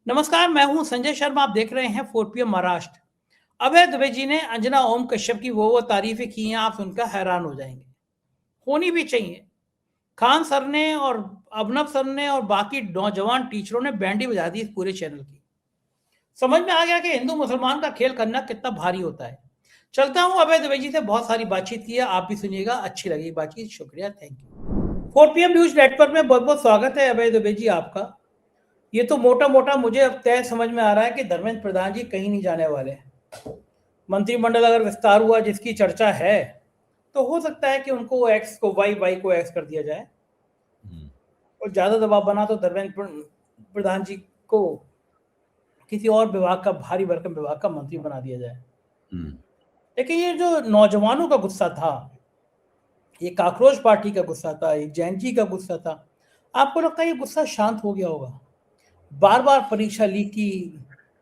नमस्कार, मैं हूं संजय शर्मा। आप देख रहे हैं 4 PM महाराष्ट्र। अभय दुबे जी ने अंजना ओम कश्यप की वो तारीफें की हैं, आप सुनकर हैरान हो जाएंगे। होनी भी चाहिए। खान सर ने और अभिनव सर ने और बाकी नौजवान टीचरों ने बैंडी बजा दी इस पूरे चैनल की। समझ में आ गया कि हिंदू मुसलमान का खेल करना कितना भारी होता है। चलता हूं, अभय दुबे जी से बहुत सारी बातचीत की है, आप भी सुनिएगा, अच्छी लगेगी बातचीत। शुक्रिया, thank you. 4 PM news network में बहुत बहुत स्वागत है अभय दुबे जी आपका। ये तो मोटा मोटा मुझे अब तय समझ में आ रहा है कि धर्मेंद्र प्रधान जी कहीं नहीं जाने वाले। मंत्रिमंडल अगर विस्तार हुआ जिसकी चर्चा है, तो हो सकता है कि उनको एक्स को वाई, वाई को एक्स कर दिया जाए और ज्यादा दबाव बना तो धर्मेंद्र प्रधान जी को किसी और विभाग का, भारी भरकम विभाग का मंत्री बना दिया जाए। लेकिन ये जो नौजवानों का गुस्सा था, ये काकरोच पार्टी का गुस्सा था, ये जैन जी का गुस्सा था, आपको लगता है ये गुस्सा शांत हो गया होगा? बार बार परीक्षा लीक की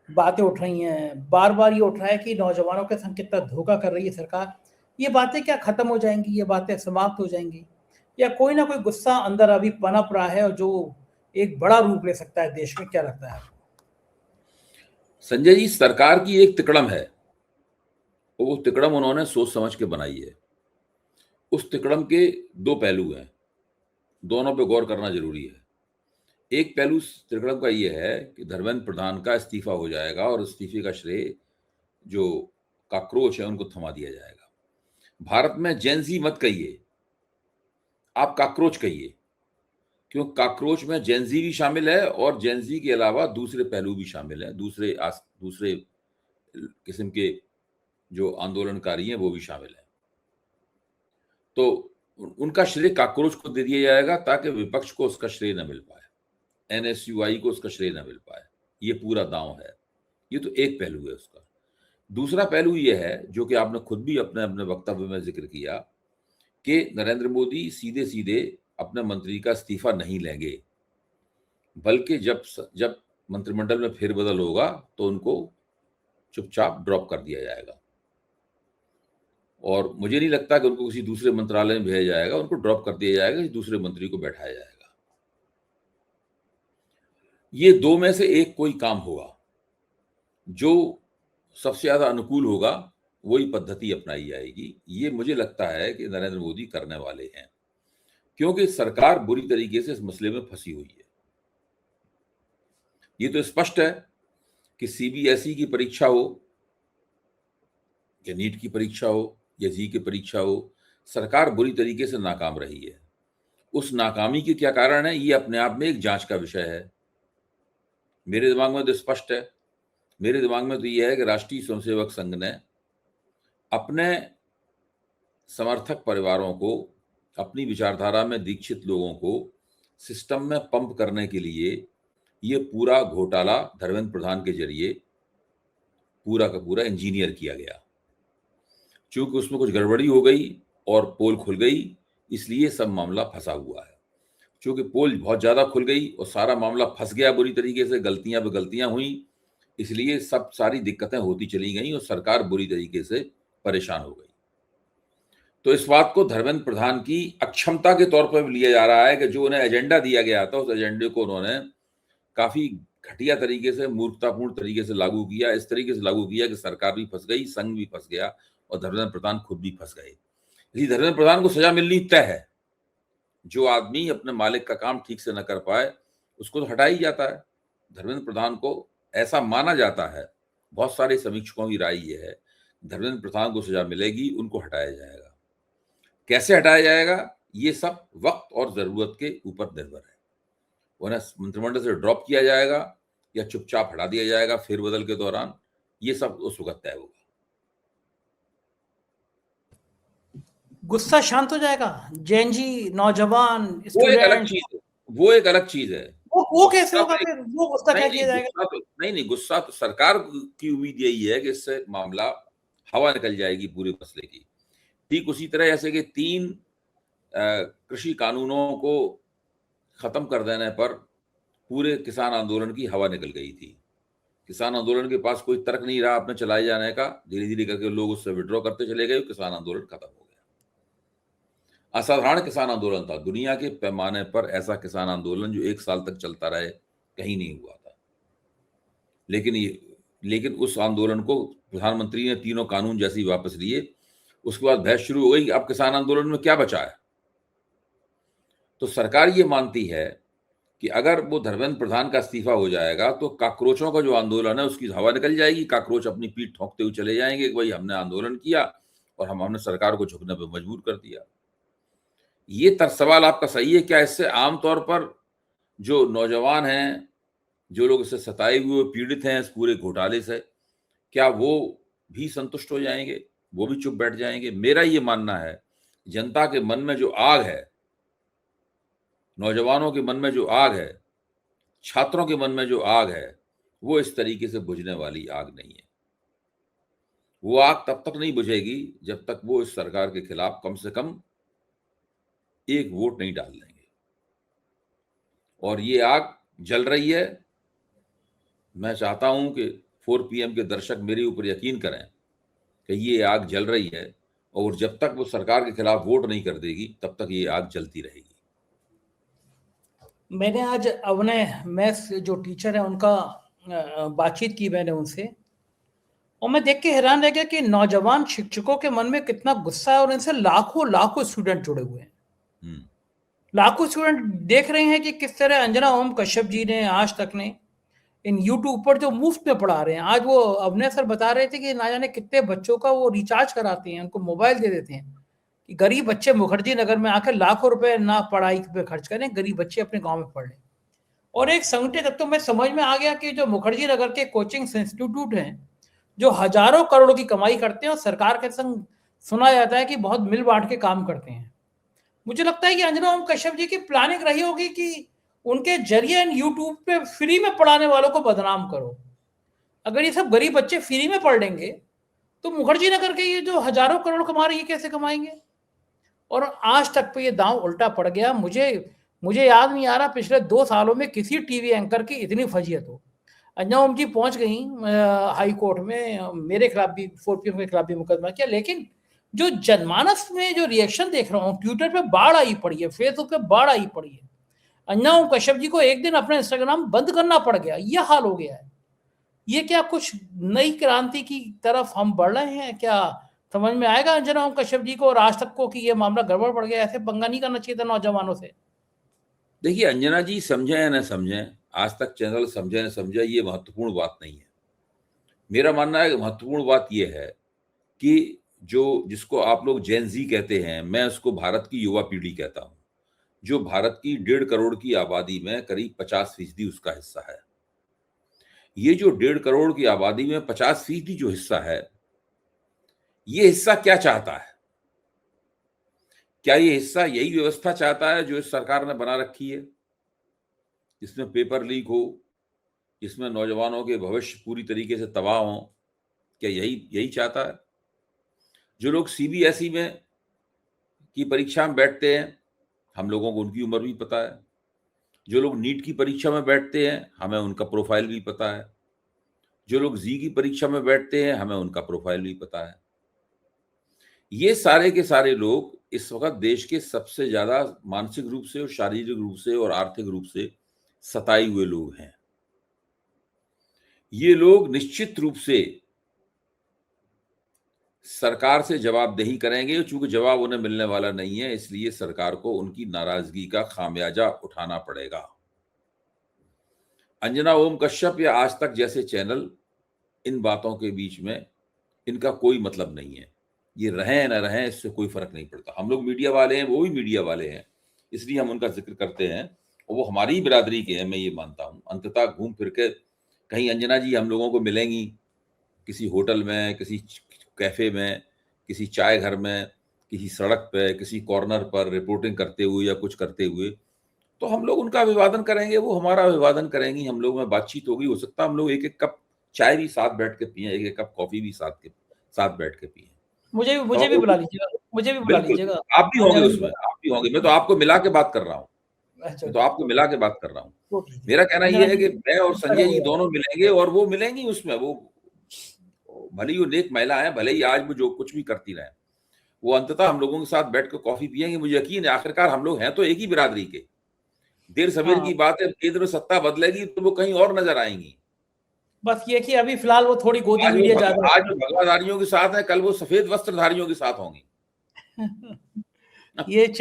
बातें उठ रही हैं, बार बार ये उठ रहा है कि नौजवानों के संग कितना धोखा कर रही है सरकार। ये बातें क्या खत्म हो जाएंगी? ये बातें समाप्त हो जाएंगी, या कोई ना कोई गुस्सा अंदर अभी पनप रहा है और जो एक बड़ा रूप ले सकता है देश में? क्या लगता है? संजय जी, सरकार की एक तिकड़म है। वो तिकड़म उन्होंने सोच समझ के बनाई है। उस तिकड़म के दो पहलू हैं, दोनों पे गौर करना जरूरी है। एक पहलू तिकड़म का ये है कि धर्मेंद्र प्रधान का इस्तीफा हो जाएगा और इस्तीफे का श्रेय जो काक्रोच है उनको थमा दिया जाएगा। भारत में जेनजी मत कहिए, आप काक्रोच कहिए, क्यों? काक्रोच में जेनजी भी शामिल है और जेनजी के अलावा दूसरे पहलू भी शामिल हैं, दूसरे किस्म के जो आंदोलनकारी हैं वो भी शामिल हैं। तो उनका श्रेय काक्रोच को दे दिया जाएगा ताकि विपक्ष को उसका श्रेय न मिल पाए, एनएसयूआई को उसका श्रेय न मिल पाए। ये पूरा दांव है। ये तो एक पहलू है उसका। दूसरा पहलू ये है, जो कि आपने खुद भी अपने अपने वक्तव्य में जिक्र किया, कि नरेंद्र मोदी सीधे सीधे अपने मंत्री का इस्तीफा नहीं लेंगे, बल्कि जब जब मंत्रिमंडल में फेरबदल होगा तो उनको चुपचाप ड्रॉप कर दिया जाएगा। और मुझे नहीं लगता कि उनको किसी दूसरे मंत्रालय में भेजा जाएगा, उनको ड्रॉप कर दिया जाएगा, किसी दूसरे मंत्री को बैठाया जाएगा। ये दो में से एक कोई काम होगा। जो सबसे ज्यादा अनुकूल होगा वही पद्धति अपनाई जाएगी। ये मुझे लगता है कि नरेंद्र मोदी करने वाले हैं, क्योंकि सरकार बुरी तरीके से इस मसले में फंसी हुई है। ये तो स्पष्ट है कि सीबीएसई की परीक्षा हो या नीट की परीक्षा हो या जी की परीक्षा हो, सरकार बुरी तरीके से नाकाम रही है। उस नाकामी के क्या कारण है, ये अपने आप में एक जांच का विषय है। मेरे दिमाग में तो स्पष्ट है। मेरे दिमाग में तो यह है कि राष्ट्रीय स्वयंसेवक संघ ने अपने समर्थक परिवारों को, अपनी विचारधारा में दीक्षित लोगों को सिस्टम में पंप करने के लिए ये पूरा घोटाला धर्मेंद्र प्रधान के जरिए पूरा का पूरा इंजीनियर किया गया। चूंकि उसमें कुछ गड़बड़ी हो गई और पोल खुल गई, इसलिए सब मामला फंसा हुआ है। चूंकि पोल बहुत ज्यादा खुल गई और सारा मामला फंस गया बुरी तरीके से, गलतियां पे गलतियां हुई, इसलिए सब सारी दिक्कतें होती चली गई और सरकार बुरी तरीके से परेशान हो गई। तो इस बात को धर्मेंद्र प्रधान की अक्षमता के तौर पर लिया जा रहा है कि जो उन्हें एजेंडा दिया गया था, उस एजेंडे को उन्होंने काफी घटिया तरीके से, मूर्खतापूर्ण तरीके से लागू किया। इस तरीके से लागू किया कि सरकार भी फंस गई, संघ भी फंस गया और धर्मेंद्र प्रधान खुद भी फंस गए। इसलिए धर्मेंद्र प्रधान को सजा मिलनी तय है। जो आदमी अपने मालिक का काम ठीक से न कर पाए उसको तो हटा ही जाता है। धर्मेंद्र प्रधान को ऐसा माना जाता है, बहुत सारे समीक्षकों की राय ये है, धर्मेंद्र प्रधान को सजा मिलेगी, उनको हटाया जाएगा। कैसे हटाया जाएगा, ये सब वक्त और जरूरत के ऊपर निर्भर है। उन्हें मंत्रिमंडल से ड्रॉप किया जाएगा या चुपचाप हटा दिया जाएगा फेरबदल के दौरान, ये सब उस वक्त तय होगा। गुस्सा शांत हो जाएगा? जैन जी, नौजवान, वो एक अलग स्टूडेंट, चीज है। वो एक अलग चीज है। वो कैसे गुस्सा होगा? तो फिर वो गुस्सा नहीं क्या नहीं किया जाएगा? गुस्सा तो नहीं, गुस्सा तो सरकार की उम्मीद यही है कि इससे मामला हवा निकल जाएगी पूरे मसले की। ठीक उसी तरह जैसे कि 3 कृषि कानूनों को खत्म कर देने पर पूरे किसान आंदोलन की हवा निकल गई थी। किसान आंदोलन के पास कोई तर्क नहीं रहा अपने चलाए जाने का। धीरे धीरे करके लोग उससे विड्रॉ करते चले गए, किसान आंदोलन खत्म हो गया। असाधारण किसान आंदोलन था, दुनिया के पैमाने पर ऐसा किसान आंदोलन जो 1 साल तक चलता रहे कहीं नहीं हुआ था। लेकिन उस आंदोलन को प्रधानमंत्री ने तीनों कानून जैसे ही वापस लिए, उसके बाद बहस शुरू हो गई कि अब किसान आंदोलन में क्या बचा है। तो सरकार ये मानती है कि अगर वो धर्मेंद्र प्रधान का इस्तीफा हो जाएगा तो काकरोचों का जो आंदोलन है उसकी हवा निकल जाएगी, काकरोच अपनी पीठ ठोंकते हुए चले जाएंगे कि भाई हमने आंदोलन किया और हमने सरकार को झुकने पर मजबूर कर दिया। ये सवाल आपका सही है, क्या इससे आमतौर पर जो नौजवान हैं, जो लोग इससे सताए हुए पीड़ित हैं इस पूरे घोटाले से, क्या वो भी संतुष्ट हो जाएंगे, वो भी चुप बैठ जाएंगे? मेरा ये मानना है, जनता के मन में जो आग है, नौजवानों के मन में जो आग है, छात्रों के मन में जो आग है, वो इस तरीके से बुझने वाली आग नहीं है। वो आग तब तक नहीं बुझेगी जब तक वो इस सरकार के खिलाफ कम से कम एक वोट नहीं डाल देंगे। और ये आग जल रही है। मैं चाहता हूं कि 4 PM के दर्शक मेरे ऊपर यकीन करें कि ये आग जल रही है और जब तक वो सरकार के खिलाफ वोट नहीं कर देगी तब तक ये आग जलती रहेगी। मैंने आज अपने मैथ्स जो टीचर है उनका बातचीत की मैंने उनसे, और मैं देख के हैरान रह गया कि नौजवान शिक्षकों के मन में कितना गुस्सा है और इनसे लाखों स्टूडेंट जुड़े हुए हैं। लाखों स्टूडेंट देख रहे हैं कि किस तरह अंजना ओम कश्यप जी ने, आज तक ने इन यूट्यूब पर जो मुफ्त में पढ़ा रहे हैं। आज वो अभिनय सर बता रहे थे कि ना जाने कितने बच्चों का वो रिचार्ज कराते हैं, उनको मोबाइल दे देते हैं कि गरीब बच्चे मुखर्जी नगर में आकर लाखों रुपए ना पढ़ाई पे खर्च करें, गरीब बच्चे अपने गांव में पढ़ लें। और एक संगठित, तब तो मैं समझ में आ गया कि जो मुखर्जी नगर के कोचिंग इंस्टीट्यूट हैं जो हजारों करोड़ों की कमाई करते हैं और सरकार के संग सुना जाता है कि बहुत मिल बांट के काम करते हैं। मुझे लगता है कि अंजना ओम कश्यप जी की प्लानिंग रही होगी कि उनके जरिए यूट्यूब पे फ्री में पढ़ाने वालों को बदनाम करो। अगर ये सब गरीब बच्चे फ्री में पढ़ लेंगे तो मुखर्जी नगर के ये जो हजारों करोड़ कमा रहे हैं कैसे कमाएंगे? और आज तक पे ये दांव उल्टा पड़ गया। मुझे याद नहीं आ रहा पिछले 2 सालों में किसी टीवी एंकर की इतनी फजीयत हो। अंजना ओम जी पहुंच गई हाई कोर्ट में, मेरे खिलाफ भी 4 PM के खिलाफ भी मुकदमा किया, लेकिन जो जनमानस में जो रिएक्शन देख रहा हूँ, ट्विटर पे बाढ़ आई पड़ी है, फेसबुक पे बाढ़ आई पड़ी है। अंजना ओम कश्यप जी को एक दिन अपना इंस्टाग्राम बंद करना पड़ गया, यह हाल हो गया है। ये क्या कुछ नई क्रांति की तरफ हम बढ़ रहे हैं? क्या समझ में आएगा अंजना ओम कश्यप जी को और आज तक को कि ये मामला गड़बड़ पड़ गया? ऐसे पंगा नहीं करना चाहिए था नौजवानों से। देखिए, अंजना जी समझे या न समझे, आज तक चैनल समझे न समझे, ये महत्वपूर्ण बात नहीं है। मेरा मानना है कि महत्वपूर्ण बात यह है कि जिसको आप लोग जेन जी कहते हैं, मैं उसको भारत की युवा पीढ़ी कहता हूं, जो भारत की 1.5 करोड़ की आबादी में करीब 50% उसका हिस्सा है। ये जो 1.5 करोड़ की आबादी में 50% जो हिस्सा है, ये हिस्सा क्या चाहता है? क्या ये हिस्सा यही व्यवस्था चाहता है जो इस सरकार ने बना रखी है, जिसमें पेपर लीक हो, जिसमें नौजवानों के भविष्य पूरी तरीके से तबाह हो? क्या यही चाहता है? जो लोग CBSE में की परीक्षा में बैठते हैं, हम लोगों को उनकी उम्र भी पता है। जो लोग नीट की परीक्षा में बैठते हैं, हमें उनका प्रोफाइल भी पता है। जो लोग जी की परीक्षा में बैठते हैं, हमें उनका प्रोफाइल भी पता है। ये सारे के सारे लोग इस वक्त देश के सबसे ज्यादा मानसिक रूप से और शारीरिक रूप से और आर्थिक रूप से सताए हुए लोग हैं। ये लोग निश्चित रूप से सरकार से जवाबदेही करेंगे, चूंकि जवाब उन्हें मिलने वाला नहीं है, इसलिए सरकार को उनकी नाराजगी का खामियाजा उठाना पड़ेगा। अंजना ओम कश्यप या आज तक जैसे चैनल, इन बातों के बीच में इनका कोई मतलब नहीं है। ये रहें न रहें, इससे कोई फर्क नहीं पड़ता। हम लोग मीडिया वाले हैं, वो भी मीडिया वाले हैं, इसलिए हम उनका जिक्र करते हैं और वो हमारी ही बिरादरी के हैं, मैं ये मानता हूं। अंततः घूम फिर के कहीं अंजना जी हम लोगों को मिलेंगी किसी होटल में, किसी कैफे में, किसी चाय घर में, किसी सड़क पे, किसी कॉर्नर पर रिपोर्टिंग करते हुए या कुछ करते हुए, तो हम लोग उनका अभिवादन करेंगे, वो हमारा अभिवादन करेंगी। हम लोग में बातचीत होगी, हो सकता है हम लोग एक एक कप चाय भी साथ बैठ के पिए, एक एक कप कॉफी भी साथ बैठ के पिए। मुझे भी बुला लीजिएगा, मुझे भी बुला बिल्कुल, लीजिएगा। आप भी होंगे उसमें, आप भी होंगे। मैं तो आपको मिला के बात कर रहा हूँ, अच्छा, मैं तो आपको मिला के बात कर रहा हूँ। वो ठीक है। मेरा कहना अंजना ये है जी कि मैं और संजय जी दोनों मिलेंगे और वो मिलेंगी उसमें। वो भले ही वो नेक महिला है, भले ही आज वो जो कुछ भी करती रहे, वो अंततः हम लोगों के साथ बैठ कर कॉफी पियेंगे। मुझे यकीन है, आखिरकार हम लोग हैं तो एक ही बिरादरी के। देर सवेर की बात है, केंद्र में सत्ता बदलेगी तो वो कहीं और नजर आएंगी। बस ये कि अभी फिलहाल वो थोड़ी गोदी मीडिया ज्यादा आज वो भगवाधारियों के साथ है, कल वो सफेद वस्त्रधारियों के साथ होंगी। ये आप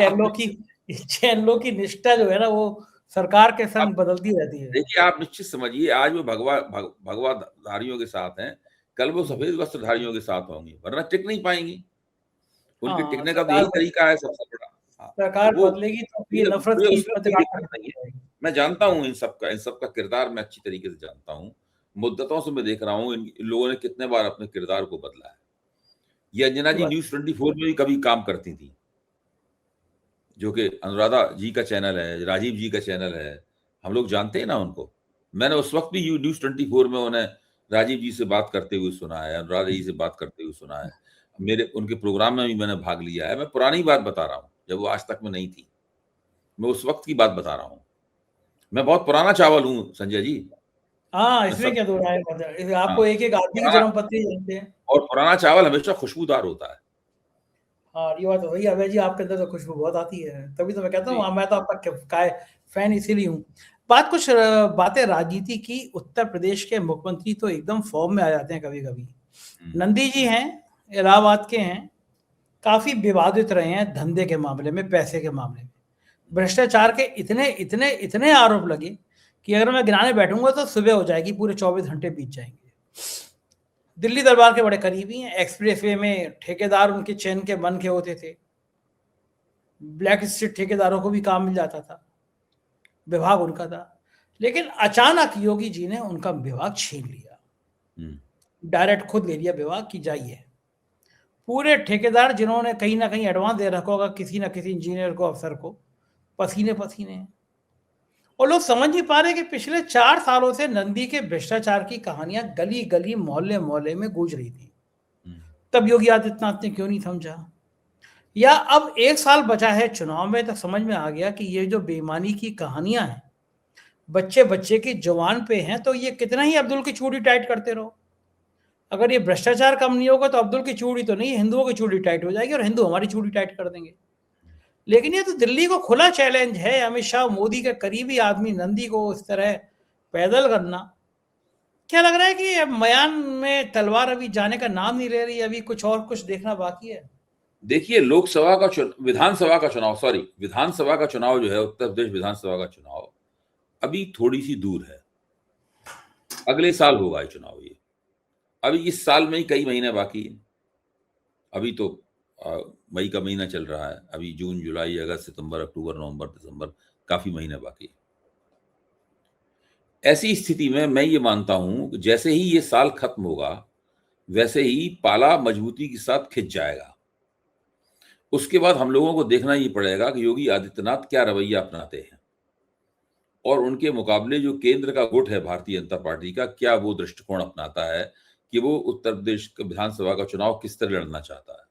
चैनलों की निष्ठा जो है ना, वो सरकार के आप संग बदलती रहती है। देखिए, आप निश्चित समझिए, आज वो भगवाधारियों के साथ हैं, कल वो सफेद वस्त्रधारियों के साथ होंगी, वरना टिक नहीं पाएंगी। उनके हाँ, टिकने का तो यही तरीका है सबसे बड़ा। हाँ, तो सरकार वो बदलेगी तो ये नफरत मुझे की उसमें कोई पत्रकारिता दिक्कत खत्म नहीं हो है। जाएगी। मैं जानता हूँ इन सबका किरदार मैं अच्छी तरीके से जानता हूँ। मुद्दतों से मैं देख रहा हूँ इन लोगों ने कितने बार अपने किरदार को बदला है। ये अंजना जी बस न्यूज़ 24 में भी कभी काम करती थी, जो कि अनुराधा जी का चैनल है, राजीव जी का चैनल है, हम लोग जानते हैं ना उनको। मैंने उस वक्त भी न्यूज़ 24 में उन्हें राजीव जी से बात करते हुए सुना है, अनुराधा जी से बात करते हुए सुना है। मेरे उनके प्रोग्राम में भी मैंने भाग लिया है। मैं पुरानी बात बता रहा हूँ, जब वो आज तक में नहीं थी। मैं उस वक्त की बात बता रहा हूँ। मैं बहुत पुराना चावल हूँ संजय जी। हाँ, मैं इसमें सब क्या दो राय मतलब, हाँ, आपको एक-एक आदमी की पुराना जन्म पत्री जानते हैं। और पुराना चावल हमेशा खुशबूदार होता है। हाँ, ये बात तो सही है अभय जी, आपके अंदर तो खुशबू बहुत आती है। तभी तो मैं कहता हूँ जी। मैं तो आपका काय फैन इसीलिए हूँ। बातें राजनीति की, उत्तर प्रदेश के मुख्यमंत्री तो एकदम फॉर्म में आ जाते हैं कभी-कभी। हुँ, नंदी जी हैं, इलाहाबाद के हैं, काफ़ी विवादित रहे हैं धंधे के मामले में, पैसे के मामले में। भ्रष्टाचार के इतने आरोप लगे कि अगर मैं गिनाने बैठूँगा तो सुबह हो जाएगी, पूरे 24 घंटे बीत जाएँगे। दिल्ली दरबार के बड़े करीबी हैं, एक्सप्रेसवे में ठेकेदार उनके चैन के बन के होते थे। ब्लैक लिस्टेड ठेकेदारों को भी काम मिल जाता था, विभाग उनका था। लेकिन अचानक योगी जी ने उनका विभाग छीन लिया, हुँ, डायरेक्ट खुद ले लिया विभाग कि जाइए। पूरे ठेकेदार जिन्होंने कहीं न कहीं एडवांस दे रखा होगा किसी न किसी इंजीनियर को, अफसर को, पसीने-पसीने हैं। और लोग समझ नहीं पा रहे कि पिछले 4 सालों से नंदी के भ्रष्टाचार की कहानियाँ गली-गली, मोहल्ले-मोहल्ले में गूंज रही थी। हुँ, तब योगी आदित्यनाथ ने क्यों नहीं समझा? या अब 1 साल बचा है चुनाव में तो समझ में आ गया कि ये जो बेईमानी की कहानियाँ हैं, बच्चे-बच्चे की जुबान पे हैं, तो ये कितना ही अब्दुल की चूड़ी टाइट करते रहो। अगर ये भ्रष्टाचार कम नहीं होगा तो अब्दुल की चूड़ी तो नहीं, हिंदुओं की चूड़ी टाइट हो जाएगी और हिंदू हमारी चूड़ी टाइट कर देंगे। लेकिन ये तो दिल्ली को खुला चैलेंज है, अमित शाह, मोदी के करीबी आदमी नंदी को इस तरह पैदल करना। क्या लग रहा है कि अब मयान में तलवार अभी जाने का नाम नहीं ले रही, अभी कुछ देखना बाकी है? देखिए, विधानसभा का चुनाव जो है, उत्तर प्रदेश विधानसभा का चुनाव अभी थोड़ी-सी दूर है। अगले साल होगा ये चुनाव ये। अभी इस साल में ही कई महीने बाकी हैं। अभी तो मई का महीना चल रहा है। अभी जून, जुलाई, अगस्त, सितंबर, अक्टूबर, नवंबर, दिसंबर, काफ़ी महीने बाकी हैं। ऐसी स्थिति में मैं ये मानता हूँ कि जैसे ही ये साल खत्म होगा, वैसे ही पाला मजबूती के साथ खिंच जाएगा। उसके बाद हम लोगों को देखना ही पड़ेगा कि योगी आदित्यनाथ क्या रवैया अपनाते हैं और उनके मुकाबले जो केंद्र का गुट है भारतीय जनता पार्टी का, क्या वो दृष्टिकोण अपनाता है कि वो उत्तर प्रदेश विधानसभा का चुनाव किस तरह लड़ना चाहता है।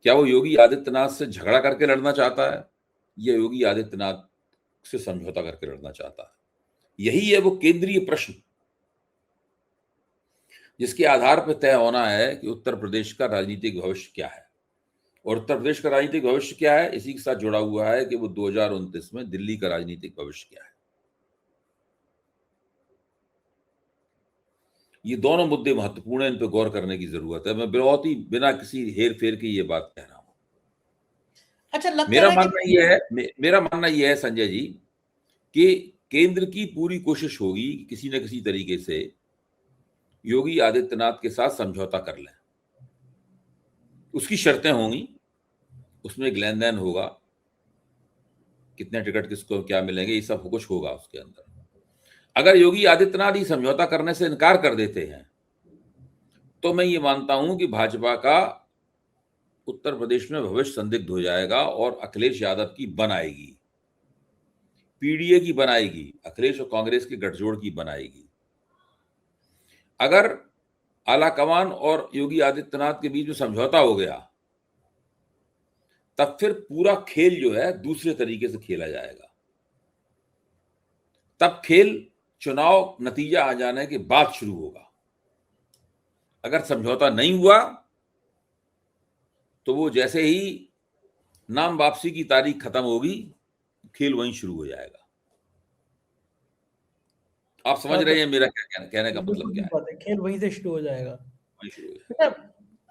क्या वो योगी आदित्यनाथ से झगड़ा करके लड़ना चाहता है या योगी आदित्यनाथ से समझौता करके लड़ना चाहता है? यही है वो केंद्रीय प्रश्न जिसके आधार पर तय होना है कि उत्तर प्रदेश का राजनीतिक भविष्य क्या है। और उत्तर प्रदेश का राजनीतिक भविष्य क्या है, इसी के साथ जुड़ा हुआ है कि वो 2029 में दिल्ली का राजनीतिक भविष्य क्या है। ये दोनों मुद्दे महत्वपूर्ण हैं, इन पे गौर करने की जरूरत है। मैं बहुत ही बिना किसी हेर फेर की ये बात कह रहा हूं। अच्छा, लग क्या रहा है कि मेरा मानना ये है संजय जी कि केंद्र की पूरी कोशिश होगी कि किसी न किसी तरीके से योगी आदित्यनाथ के साथ समझौता कर लें। उसकी शर्तें होंगी, उसमें एक लेन देन होगा, कितने टिकट किसको क्या मिलेंगे, ये सब कुछ होगा उसके अंदर। अगर योगी आदित्यनाथ ही समझौता करने से इनकार कर देते हैं तो मैं ये मानता हूं कि भाजपा का उत्तर प्रदेश में भविष्य संदिग्ध हो जाएगा और अखिलेश यादव की बनाएगी, पीडीए की बनाएगी, अखिलेश और कांग्रेस के गठजोड़ की बनाएगी। अगर आलाकमान और योगी आदित्यनाथ के बीच में समझौता हो गया तब फिर पूरा खेल जो है दूसरे तरीके से खेला जाएगा। तब खेल चुनाव नतीजा आ जाने के बाद शुरू होगा। अगर समझौता नहीं हुआ तो वो जैसे ही नाम वापसी की तारीख खत्म होगी, खेल वहीं शुरू हो जाएगा। आप समझ हाँ, तो रहे हैं मेरा क्या कहने का मतलब बिल्कुल क्या ठीक है? बात है, खेल वहीं से शुरू हो जाएगा। वही शुरू हो जाए। अच्छा,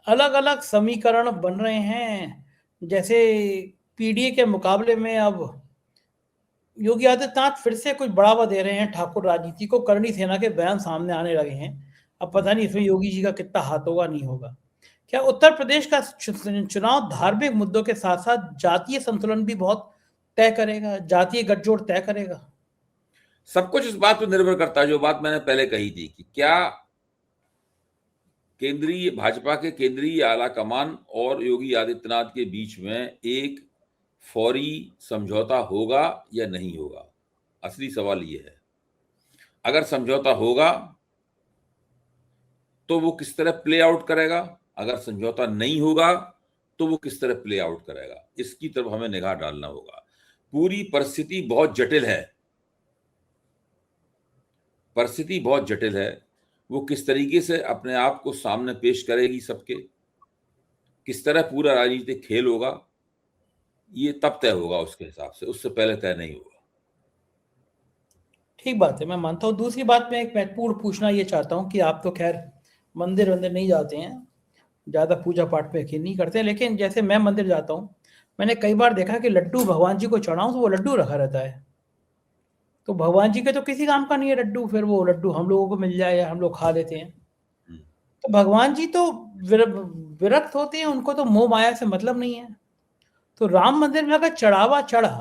अलग-अलग समीकरण बन रहे हैं, जैसे पीडीए के मुकाबले में अब योगी आदित्यनाथ फिर से कुछ बढ़ावा दे रहे हैं ठाकुर राजनीति को, करणी सेना के बयान सामने आने लगे हैं। अब पता नहीं इसमें योगी जी का कितना हाथ होगा, नहीं होगा। क्या उत्तर प्रदेश का चुनाव धार्मिक मुद्दों के साथ-साथ जातीय संतुलन भी बहुत तय करेगा, जातीय गठजोड़ तय करेगा? सब कुछ इस बात पर निर्भर करता है, जो बात मैंने पहले कही थी, कि क्या केंद्रीय भाजपा के केंद्रीय आला कमान और योगी आदित्यनाथ के बीच में एक फौरी समझौता होगा या नहीं होगा। असली सवाल ये है। अगर समझौता होगा तो वो किस तरह प्ले आउट करेगा, अगर समझौता नहीं होगा तो वो किस तरह प्ले आउट करेगा, इसकी तरफ हमें निगाह डालना होगा। पूरी परिस्थिति बहुत जटिल है, परिस्थिति बहुत जटिल है। वो किस तरीके से अपने आप को सामने पेश करेगी सबके, किस तरह पूरा राजनीतिक खेल होगा, ये तब तय होगा उसके हिसाब से, उससे पहले तय नहीं होगा। ठीक बात है, मैं मानता हूँ। दूसरी बात मैं एक महत्वपूर्ण पूछना ये चाहता हूँ कि आप तो खैर मंदिर-वंदिर नहीं जाते हैं, ज़्यादा पूजा-पाठ पे यकीन नहीं करते, लेकिन जैसे मैं मंदिर जाता हूँ, मैंने कई बार देखा कि लड्डू भगवान जी को चढ़ाऊँ तो वो लड्डू रखा रहता है। तो भगवान जी के तो किसी काम का नहीं है लड्डू, फिर वो लड्डू हम लोगों को मिल जाए या हम लोग खा लेते हैं। हम्म। तो भगवान जी तो विरक्त होते हैं, उनको तो मोह माया से मतलब नहीं है। तो राम मंदिर में अगर चढ़ावा चढ़ा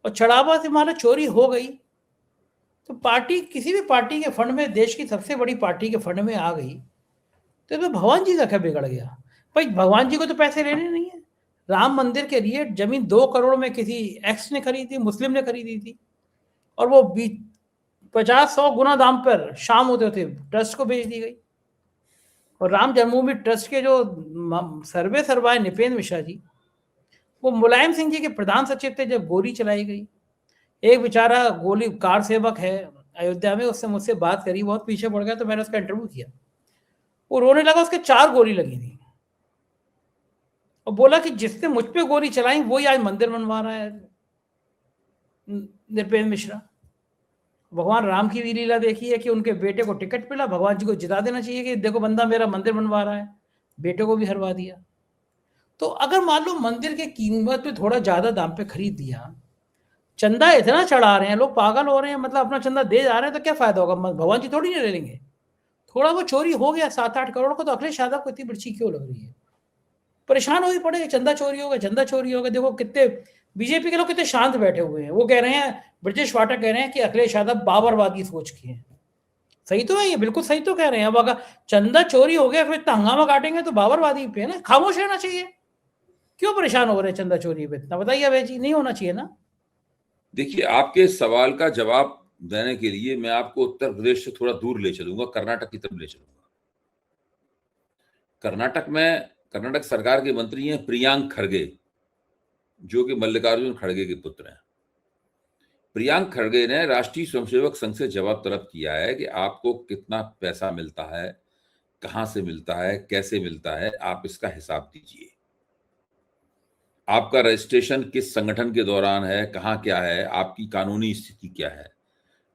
और चढ़ावा से मान लो चोरी हो गई, तो पार्टी किसी भी पार्टी के फंड में, देश की सबसे बड़ी पार्टी के फंड में आ गई, तो इसमें भगवान जी का क्या बिगड़ गया? भाई भगवान जी को तो पैसे लेने नहीं है। राम मंदिर के लिए जमीन 2 करोड़ में किसी एक्स ने खरीदी, मुस्लिम ने खरीदी थी, और वो 50-100 गुना दाम पर शाम होते थे ट्रस्ट को बेच दी गई। और राम जन्मभूमि ट्रस्ट के जो सर्वे सर्वाए निपेंद्र मिश्रा जी, वो मुलायम सिंह जी के प्रधान सचिव थे जब गोली चलाई गई। एक बेचारा गोली कार सेवक है अयोध्या में, उससे मुझसे बात करी, बहुत पीछे पड़ गया, तो मैंने उसका इंटरव्यू किया। वो रोने लगा, उसके 4 गोली लगी थी, और बोला कि जिसने मुझ पे गोली चलाई वही आज मंदिर बनवा रहा है नृपेंद्र मिश्रा। भगवान राम की भी लीला देखी है कि उनके बेटे को टिकट मिला, भगवान जी को जिता देना चाहिए कि देखो बंदा मेरा मंदिर बनवा रहा है, बेटे को भी हरवा दिया। तो अगर मान लो मंदिर की कीमत पे थोड़ा ज्यादा दाम पे खरीद दिया, चंदा इतना चढ़ा रहे हैं, लोग पागल हो रहे हैं, मतलब अपना चंदा दे जा रहे हैं, तो क्या फायदा होगा? भगवान जी थोड़ी नहीं ले लेंगे। थोड़ा वो चोरी हो गया 7-8 करोड़ को, तो अखिलेश यादव को इतनी मिर्ची क्यों लग रही है? परेशान हो ही पड़ेगा, चंदा चोरी होगा, चंदा चोरी होगा। देखो कितने बीजेपी के लोग कितने शांत बैठे हुए हैं। वो कह रहे हैं, ब्रजेश वाटा कह रहे हैं कि अखिलेश यादव बाबरवादी सोच के हैं। सही तो है, ये बिल्कुल सही तो कह रहे हैं। अब अगर चंदा चोरी हो गया, फिर इतना हंगामा काटेंगे तो बाबरवादी पे है ना, खामोश रहना चाहिए। क्यों परेशान हो रहे हैं चंदा चोरी पे इतना? बताइए अभय जी, नहीं होना चाहिए ना? देखिए, आपके सवाल का जवाब देने के लिए मैं आपको उत्तर प्रदेश से थोड़ा दूर ले चलूंगा, कर्नाटक की तरफ ले चलूंगा। कर्नाटक सरकार के मंत्री हैं प्रियांक खड़गे, जो कि मल्लिकार्जुन खड़गे के पुत्र हैं। प्रियांक खड़गे ने राष्ट्रीय स्वयंसेवक संघ से जवाब तलब किया है कि आपको कितना पैसा मिलता है, कहां से मिलता है, कैसे मिलता है, आप इसका हिसाब दीजिए। आपका रजिस्ट्रेशन किस संगठन के दौरान है, कहां क्या है, आपकी कानूनी स्थिति क्या है,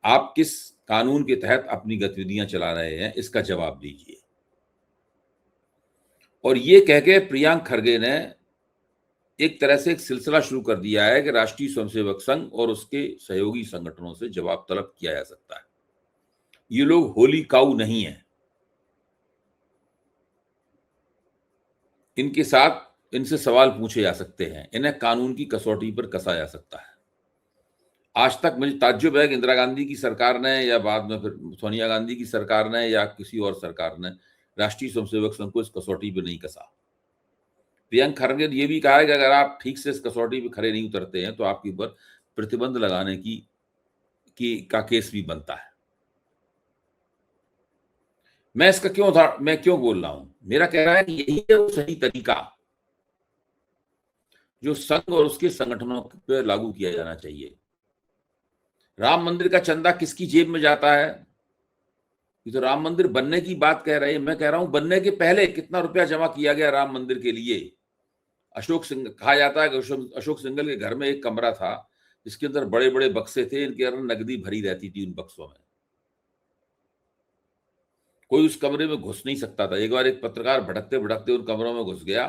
आप किस कानून के तहत अपनी गतिविधियां चला रहे हैं, इसका जवाब दीजिए। और ये कह के प्रियांक खड़गे ने एक तरह से एक सिलसिला शुरू कर दिया है कि राष्ट्रीय स्वयंसेवक संघ और उसके सहयोगी संगठनों से जवाब तलब किया जा सकता है। ये लोग होली काऊ नहीं है, इनके साथ इनसे सवाल पूछे जा सकते हैं, इन्हें कानून की कसौटी पर कसा जा सकता है। आज तक मुझे ताज्जुब है कि इंदिरा गांधी की सरकार ने या बाद में फिर सोनिया गांधी की सरकार ने या किसी और सरकार ने राष्ट्रीय स्वयंसेवक संघ को इस कसौटी पर नहीं कसा। प्रियंक खड़गे ने यह भी कहा है कि अगर आप ठीक से इस कसौटी पर खड़े नहीं उतरते हैं तो आपके ऊपर प्रतिबंध लगाने का केस भी बनता है। मैं क्यों बोल रहा हूं? मेरा कहना है कि यही है वो सही तरीका जो संघ और उसके संगठनों पर लागू किया जाना चाहिए। राम मंदिर का चंदा किसकी जेब में जाता है? ये तो राम मंदिर बनने की बात कह रहे हैं, मैं कह रहा हूं बनने के पहले कितना रुपया जमा किया गया राम मंदिर के लिए। अशोक सिंह कहा जाता है कि अशोक सिंघल के घर में एक कमरा था इसके अंदर बड़े बड़े बक्से थे, इनके अंदर नकदी भरी रहती थी उन बक्सों में, कोई उस कमरे में घुस नहीं सकता था। एक बार एक पत्रकार भटकते भटकते उन कमरों में घुस गया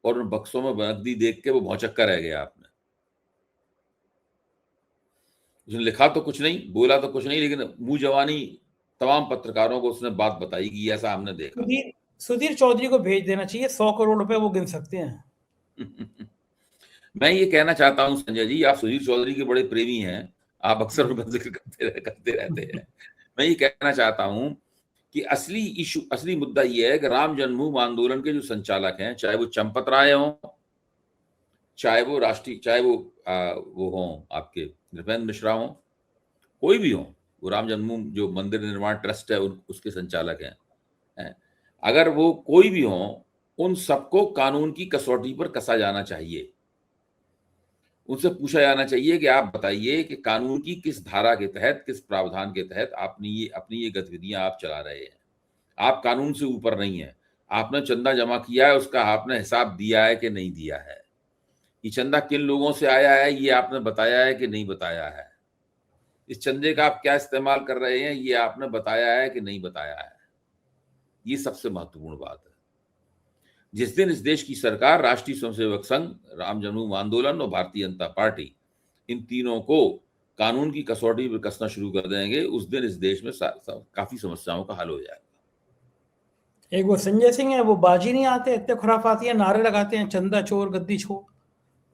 और उन बक्सों में नकदी देख के वो भौचक्का रह गया। आपने उसने लिखा तो कुछ नहीं, बोला तो कुछ नहीं, लेकिन मुंह जवानी तमाम पत्रकारों को उसने बात बताई कि ऐसा हमने देखा। सुधीर चौधरी को भेज देना चाहिए, 100 करोड़ रुपए वो गिन सकते हैं। मैं ये कहना चाहता हूं संजय जी, आप सुधीर चौधरी के बड़े प्रेमी हैं, आप अक्सर उनका जिक्र करते रहते हैं। मैं ये कहना चाहता हूं कि असली इशू, असली मुद्दा ये है कि राम जन्मभूमि आंदोलन के जो संचालक हैं, चाहे वो चंपत राय हों, चाहे वो वो हों आपके नृपेंद्र मिश्रा हों, कोई भी हों, वो राम जन्मभूमि जो मंदिर निर्माण ट्रस्ट है उसके संचालक हैं, अगर वो कोई भी हों, उन सबको कानून की कसौटी पर कसा जाना चाहिए। उनसे पूछा जाना चाहिए कि आप बताइए कि कानून की किस धारा के तहत, किस प्रावधान के तहत अपनी ये गतिविधियां आप चला रहे हैं। आप कानून से ऊपर नहीं है। आपने चंदा जमा किया है, उसका आपने हिसाब दिया है कि नहीं दिया है। ये चंदा किन लोगों से आया है, ये आपने बताया है कि नहीं बताया है। इस चंदे का आप क्या इस्तेमाल कर रहे हैं, ये आपने बताया है कि नहीं बताया है। ये सबसे महत्वपूर्ण बात है। जिस दिन इस देश की सरकार, राष्ट्रीय स्वयंसेवक संघ, राम जन्मभूमि आंदोलन और भारतीय जनता पार्टी, इन तीनों को कानून की कसौटी पर कसना शुरू कर देंगे, उस दिन इस देश में काफी समस्याओं का हल हो जाएगा। एक वो संजय सिंह है, वो बाजी नहीं आते, इतने खुराफाती है, नारे लगाते हैं चंदा चोर गद्दी छोड़,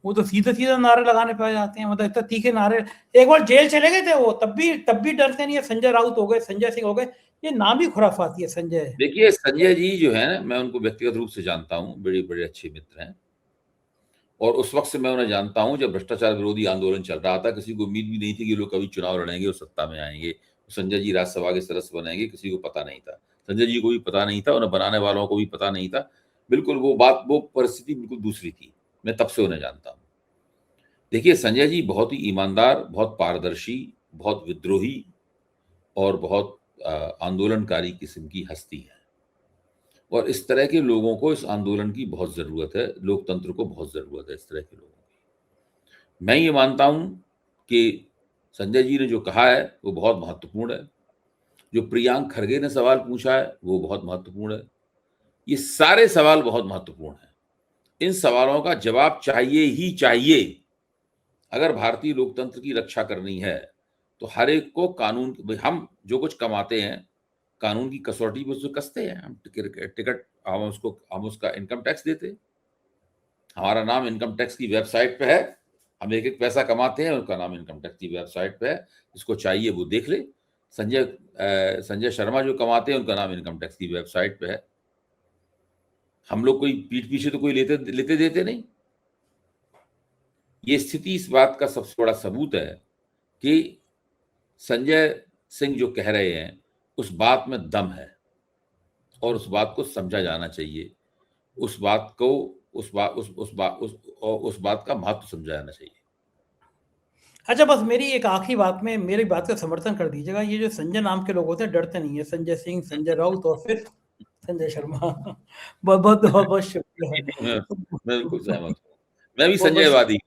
वो तो सीधा सीधा नारे लगाने पे आ जाते हैं, मतलब इतना तीखे नारे। एक बार जेल चले गए थे वो, तब भी डरते नहीं है। संजय राउत हो गए, संजय सिंह हो गए, ये नाम ही खुराफाती है संजय। देखिए संजय जी जो है ना, मैं उनको व्यक्तिगत रूप से जानता हूँ, बड़े बड़े अच्छे मित्र हैं, और उस वक्त से मैं उन्हें जानता हूं जब भ्रष्टाचार विरोधी आंदोलन चल रहा था। किसी को उम्मीद भी नहीं थी कि लोग कभी चुनाव लड़ेंगे और सत्ता में आएंगे, संजय जी राज्यसभा के सदस्य बनेंगे, किसी को पता नहीं था। संजय जी को भी पता नहीं था, उन्हें बनाने वालों को भी पता नहीं था। बिल्कुल वो परिस्थिति बिल्कुल दूसरी थी। मैं तब से उन्हें जानता हूं। देखिए संजय जी बहुत ही ईमानदार, बहुत पारदर्शी, बहुत विद्रोही और बहुत आंदोलनकारी किस्म की हस्ती है, और इस तरह के लोगों को इस आंदोलन की बहुत जरूरत है। लोकतंत्र को बहुत जरूरत है इस तरह के लोगों की। मैं ये मानता हूं कि संजय जी ने जो कहा है वो बहुत महत्वपूर्ण है। जो प्रियांक खड़गे ने सवाल पूछा है वो बहुत महत्वपूर्ण है। ये सारे सवाल बहुत महत्वपूर्ण हैं। इन सवालों का जवाब चाहिए ही चाहिए। अगर भारतीय लोकतंत्र की रक्षा करनी है तो हर एक को कानून, हम जो कुछ कमाते हैं कानून की कसौटी पर कसते हैं। हम टिकट हम उसका इनकम टैक्स देते हैं। हमारा नाम इनकम टैक्स की वेबसाइट पे है। हम एक एक पैसा कमाते हैं, उनका नाम इनकम टैक्स की वेबसाइट पे है। जिसको चाहिए वो देख ले। संजय शर्मा जो कमाते हैं उनका नाम इनकम टैक्स की वेबसाइट पे है। हम लोग कोई पीठ पीछे तो कोई लेते देते नहीं। ये स्थिति इस बात का सबसे बड़ा सबूत है कि संजय सिंह जो कह रहे हैं उस बात में दम है, और उस बात को समझा जाना चाहिए। उस बात का महत्व समझा जाना चाहिए। अच्छा, बस मेरी एक आखिरी बात में मेरी बात का समर्थन कर दीजिएगा। ये जो संजय नाम के लोग होते हैं डरते नहीं है, संजय सिंह, संजय राउत और फिर संजय शर्मा। बहुत बहुत बहुत बहुत शुक्रिया। मैं बिल्कुल सहमत हूँ। मैं भी संजयवादी।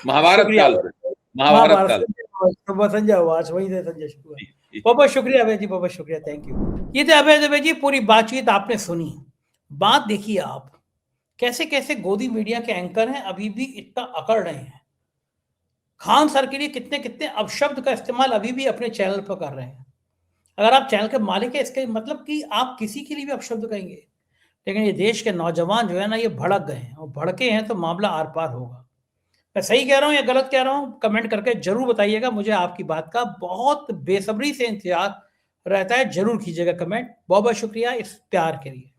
महाभारत काल से संजय आवाज वही थे, संजय शर्मा। बहुत बहुत शुक्रिया अभय जी, बहुत बहुत शुक्रिया, थैंक यू। ये थे अभय दुबे जी। पूरी बातचीत आपने सुनी। बात देखिए आप, कैसे कैसे गोदी मीडिया के एंकर हैं, अभी भी इतना अकड़ रहे हैं। खान सर के लिए कितने कितने अपशब्द का इस्तेमाल अभी भी अपने चैनल पर कर रहे हैं। अगर आप चैनल के मालिक है, इसके मतलब कि आप किसी के लिए भी अपशब्द कहेंगे। लेकिन ये देश के नौजवान जो है ना, ये भड़क गए हैं, और भड़के हैं तो मामला आर पार होगा। मैं सही कह रहा हूं या गलत कह रहा हूं, कमेंट करके जरूर बताइएगा। मुझे आपकी बात का बहुत बेसब्री से इंतजार रहता है। जरूर कीजिएगा कमेंट। बहुत बहुत शुक्रिया इस प्यार के लिए।